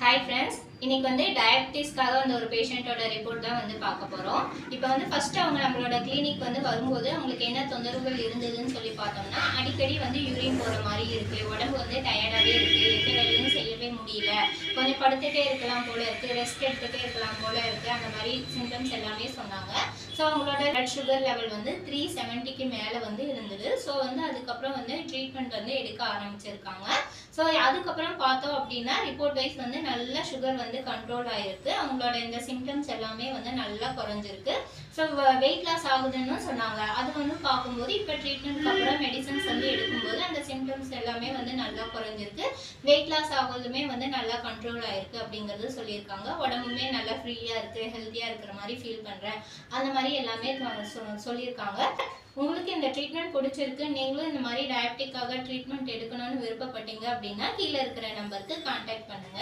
Hi friends, இன்னைக்கு வந்து டயபிட்டிஸ்க்காக வந்து ஒரு பேஷண்ட்டோட ரிப்போர்ட் தான் வந்து பார்க்க போகிறோம். இப்போ வந்து ஃபர்ஸ்ட் அவங்க நம்மளோட கிளினிக் வந்து வரும்போது அவங்களுக்கு என்ன தொந்தரவுகள் இருந்ததுன்னு சொல்லி பார்த்தோம்னா, அடிக்கடி வந்து யூரின் போகிற மாதிரி இருக்குது, உடம்பு வந்து டயர்டாகவே இருக்குது, எந்த வேலையும் செய்யவே முடியல, கொஞ்சம் படுத்துகிட்டே இருக்கலாம் போல இருக்குது, ரெஸ்ட் எடுத்துகிட்டே இருக்கலாம் போல இருக்குது, அந்த மாதிரி சிம்டம்ஸ் எல்லாமே சொன்னாங்க. ஸோ அவங்களோட பிளட் சுகர் லெவல் வந்து 370க்கு மேலே வந்து இருந்தது. ஸோ வந்து அதுக்கப்புறம் வந்து ட்ரீட்மெண்ட் வந்து எடுக்க ஆரம்பிச்சிருக்காங்க. ஸோ அதுக்கப்புறம் பார்த்தோம் அப்படின்னா ரிப்போர்ட் வைஸ் வந்து நல்ல சுகர் வந்து கண்ட்ரோல் ஆயிருக்கு. அவங்களோட இந்த சிம்டம்ஸ் எல்லாமே வந்து நல்லா குறைஞ்சிருக்கு. ஸோ வெயிட் லாஸ் ஆகுதுன்னு சொன்னாங்க. அது வந்து பார்க்கும்போது இப்போ ட்ரீட்மெண்ட்க்கு அப்புறம் மெடிசன்ஸ் வந்து எடுக்கும்போது அந்த சிம்டம்ஸ் எல்லாமே வந்து நல்லா குறைஞ்சிருக்கு. வெயிட் லாஸ் ஆகுறதுமே வந்து நல்லா கண்ட்ரோல் ஆயிருக்கு அப்படிங்கிறது சொல்லியிருக்காங்க. உடம்புமே நல்லா ஃப்ரீயாக இருக்குது, ஹெல்த்தியாக இருக்கிற மாதிரி ஃபீல் பண்ணுறேன், அந்த மாதிரி எல்லாமே சொல்லியிருக்காங்க. உங்களுக்கு இந்த ட்ரீட்மெண்ட் பிடிச்சிருக்கு, நீங்களும் இந்த மாதிரி டயபெட்டிக்காக ட்ரீட்மெண்ட் எடுக்கணும்னு விருப்பப்பட்டீங்க அப்படின்னா கீழே இருக்கிற நம்பருக்கு கான்டாக்ட் பண்ணுங்க.